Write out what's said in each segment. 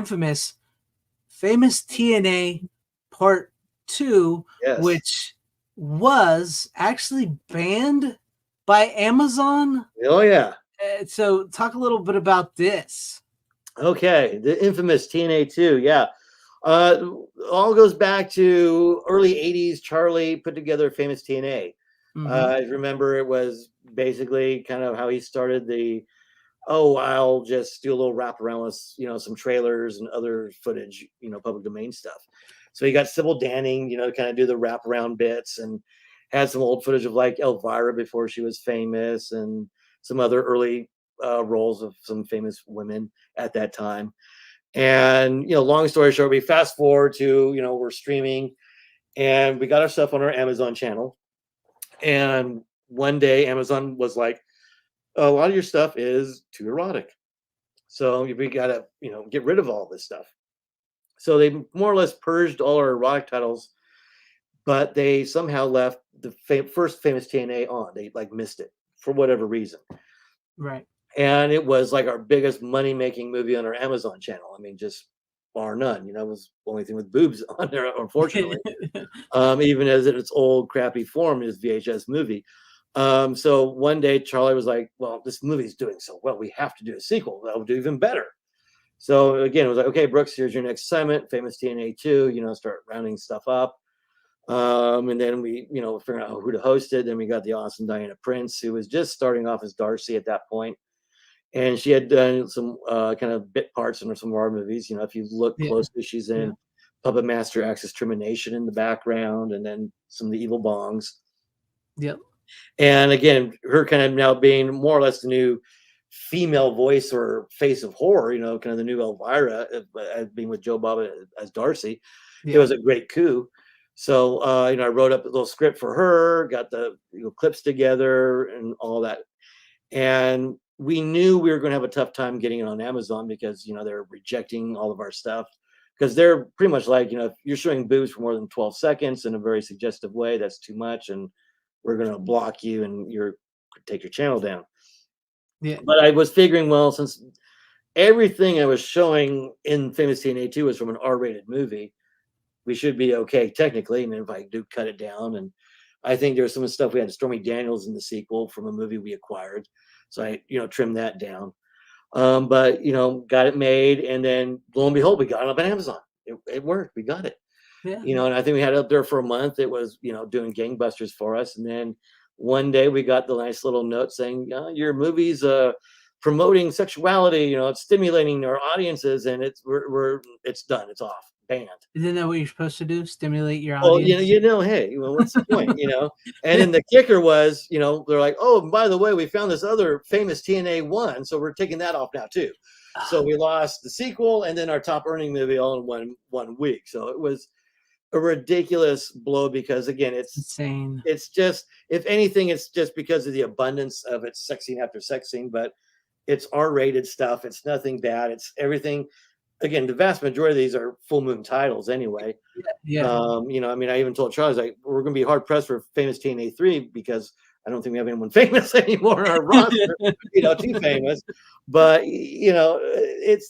infamous Famous TNA Part 2, Yes. which was actually banned by Amazon. Oh, yeah. So talk a little bit about this. Okay, the infamous TNA 2, yeah. All goes back to early 80s. Charlie put together Famous TNA. I remember it was basically kind of how he started the, oh, I'll just do a little wrap around with, some trailers and other footage, public domain stuff. So he got Sybil Danning, to kind of do the wraparound bits, and had some old footage of like Elvira before she was famous, and some other early roles of some famous women at that time. And, long story short, we fast forward to, we're streaming, and we got our stuff on our Amazon channel. And one day Amazon was like, a lot of your stuff is too erotic. So we got to, get rid of all this stuff. So they more or less purged all our erotic titles, but they somehow left the first Famous TNA on. They like missed it for whatever reason. Right. And it was like our biggest money-making movie on our Amazon channel. I mean, just bar none. It was the only thing with boobs on there, unfortunately. Even as in its old crappy form, is VHS movie. So one day Charlie was like, well, this movie's doing so well, we have to do a sequel that will do even better. So again, it was like, okay, Brooks, here's your next assignment, Famous TNA 2, start rounding stuff up. And then we, figuring out who to host it. Then we got the awesome Diana Prince, who was just starting off as Darcy at that point. And she had done some kind of bit parts in some of our movies. If you look closely, she's in Puppet Master Axis Termination in the background, and then some of the Evil Bongs. Yep. And again, her kind of now being more or less the new female voice or face of horror, kind of the new Elvira, being with Joe Bob as Darcy. It was a great coup. So, I wrote up a little script for her, got the clips together and all that. And we knew we were going to have a tough time getting it on Amazon because, they're rejecting all of our stuff, because they're pretty much like, if you're showing boobs for more than 12 seconds in a very suggestive way, that's too much. And we're going to block you and take your channel down. Yeah. But I was figuring, well, since everything I was showing in Famous TNA 2 was from an R-rated movie, we should be okay technically. And if I do cut it down, and I think there was some stuff we had Stormy Daniels in the sequel from a movie we acquired, so I trimmed that down. But got it made, and then lo and behold, we got it up on Amazon. It worked. We got it. Yeah. And I think we had it up there for a month. It was doing gangbusters for us. And then one day we got the nice little note saying, your movie's promoting sexuality, it's stimulating our audiences, and it's done, it's off, banned. Isn't that what you're supposed to do? Stimulate your audience? Well, hey, what's the point, And then the kicker was, they're like, oh, by the way, we found this other Famous TNA 1, so we're taking that off now too. So we lost the sequel and then our top earning movie all in one week. So it was a ridiculous blow, because again, it's insane. It's just, if anything, it's just because of the abundance of its sex scene after sex scene, but it's R-rated stuff. It's nothing bad. It's everything. Again, the vast majority of these are full moon titles anyway. Yeah. I even told Charles, like, we're going to be hard pressed for Famous TNA 3 because I don't think we have anyone famous anymore in our roster, too famous. But, it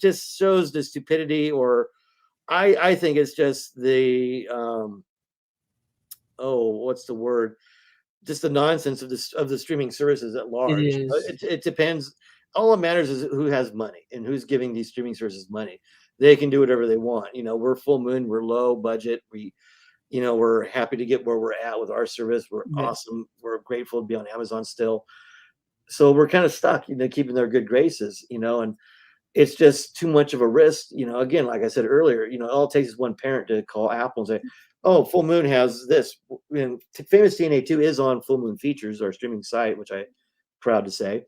just shows the stupidity, or I think it's just the, what's the word? Just the nonsense of the streaming services at large. It depends. All that matters is who has money and who's giving these streaming services money. They can do whatever they want. We're full moon, we're low budget. We're happy to get where we're at with our service. We're awesome. We're grateful to be on Amazon still. So we're kind of stuck, keeping their good graces, and it's just too much of a risk. Again, like I said earlier, all it takes is one parent to call Apple and say, oh, Full Moon has this. And Famous TNA 2 is on Full Moon Features, our streaming site, which I'm proud to say.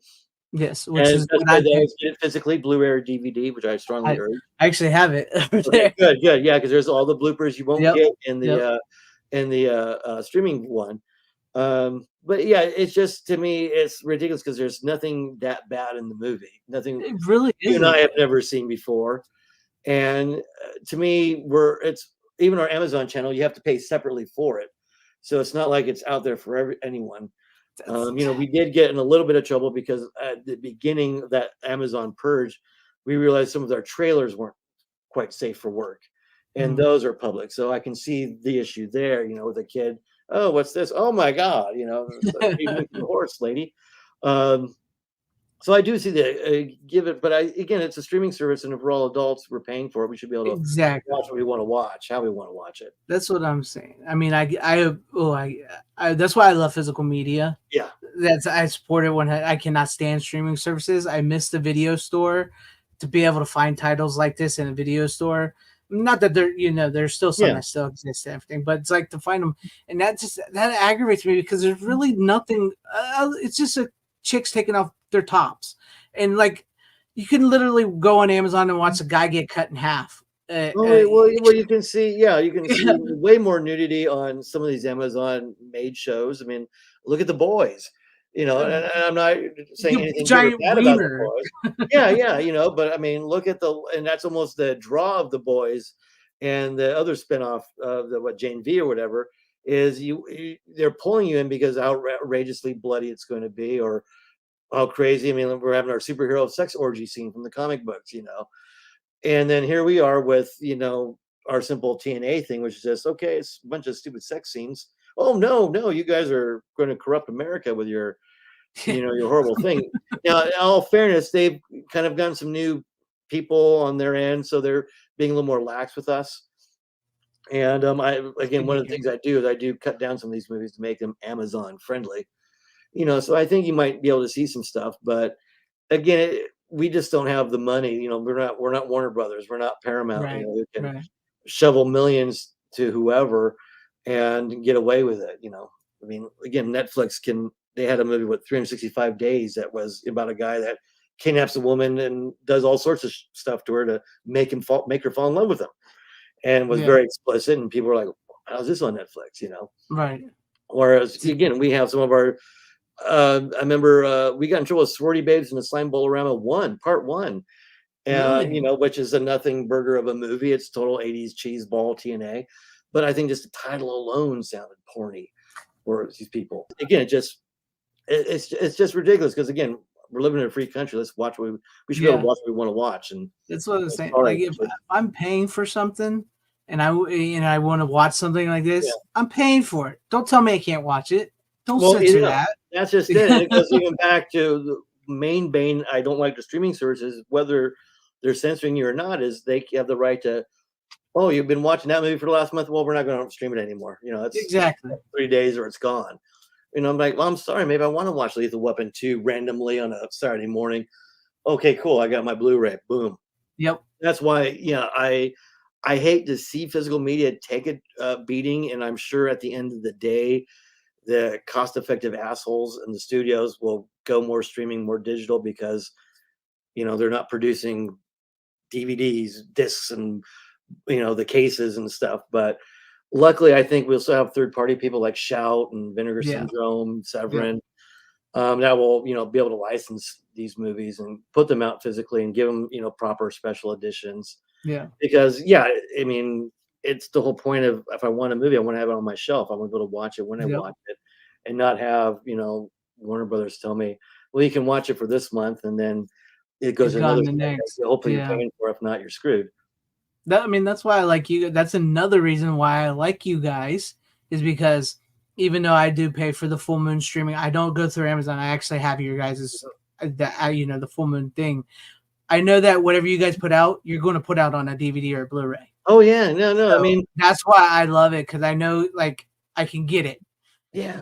Yes, which is what I get it physically, Blu-ray or DVD, which I strongly urge. I actually have it. Okay, good, yeah, because there's all the bloopers you won't get in the streaming one. But yeah, it's just, to me, it's ridiculous because there's nothing that bad in the movie. Nothing it really you and I have never seen before. And to me, it's even our Amazon channel, you have to pay separately for it. So it's not like it's out there for anyone. We did get in a little bit of trouble because at the beginning of that Amazon purge, we realized some of our trailers weren't quite safe for work, and those are public. So I can see the issue there, with a kid. Oh, what's this? Oh my God, the horse lady. So I do see that. Give it, but again, it's a streaming service, and if we're all adults, we're paying for it. We should be able to watch what we want to watch, how we want to watch it. That's what I'm saying. I mean, that's why I love physical media. Yeah, I support it when I cannot stand streaming services. I miss the video store to be able to find titles like this in a video store. Not that there's still some that still exist and everything, but it's like to find them, and that aggravates me because there's really nothing. It's just a chicks taking off their tops, and like you can literally go on Amazon and watch a guy get cut in half. Well, you can see, you can see way more nudity on some of these Amazon made shows. I mean, look at The Boys. And I'm not saying anything bad about The Boys. Yeah, but I mean, look at and that's almost the draw of The Boys, and the other spinoff of what Jane V or whatever is they're pulling you in because how outrageously bloody it's going to be, or how crazy. I mean, we're having our superhero sex orgy scene from the comic books, and then here we are with our simple TNA thing, which is just okay. It's a bunch of stupid sex scenes. Oh no, you guys are going to corrupt America with your your horrible thing. Now, in all fairness, they've kind of gotten some new people on their end, so they're being a little more lax with us. And one of the things I do is I do cut down some of these movies to make them Amazon friendly. So I think you might be able to see some stuff, but again, we just don't have the money. We're not Warner Brothers, we're not Paramount. Right, who can shovel millions to whoever and get away with it. I mean, again, Netflix they had a movie with 365 days that was about a guy that kidnaps a woman and does all sorts of stuff to her to make her fall in love with him, and was very explicit. And people were like, "How's this on Netflix?" Right. Whereas again, we have some of our. I remember we got in trouble with Sorority Babes in the Slime Bowl-orama Part 1, and which is a nothing burger of a movie. It's total 80s cheese ball TNA, but I think just the title alone sounded porny for these people. Again, it's just ridiculous because again, we're living in a free country. Let's watch we should be able to watch what we want to watch, and that's what I'm saying. Like if I'm paying for something and I want to watch something like this, I'm paying for it. Don't tell me I can't watch it. Don't censor that. That's just it. It goes even back to the main bane. I don't like the streaming services, whether they're censoring you or not, is they have the right to, oh, you've been watching that movie for the last month. Well, we're not going to stream it anymore. It's exactly 3 days or it's gone. I'm like, well, I'm sorry. Maybe I want to watch Lethal Weapon 2 randomly on a Saturday morning. Okay, cool. I got my Blu-ray. Boom. Yep. That's why, I hate to see physical media take a beating. And I'm sure at the end of the day, the cost-effective assholes in the studios will go more streaming, more digital because, they're not producing DVDs, discs, and, the cases and stuff. But luckily, I think we'll still have third-party people like Shout and Vinegar Syndrome, Severin, that will, be able to license these movies and put them out physically and give them, proper special editions. Yeah. Because, I mean, it's the whole point of if I want a movie, I want to have it on my shelf. I want to be able to watch it when I watch it, and not have Warner Brothers tell me, well, you can watch it for this month, and then it goes another the next. Hopefully you're paying for it. If not, you're screwed. That's why I like you. That's another reason why I like you guys, is because even though I do pay for the full moon streaming, I don't go through Amazon. I actually have your guys' the full moon thing. I know that whatever you guys put out, you're going to put out on a DVD or a Blu-ray. Oh yeah, no. So I mean, that's why I love it, because I know like I can get it. Yeah.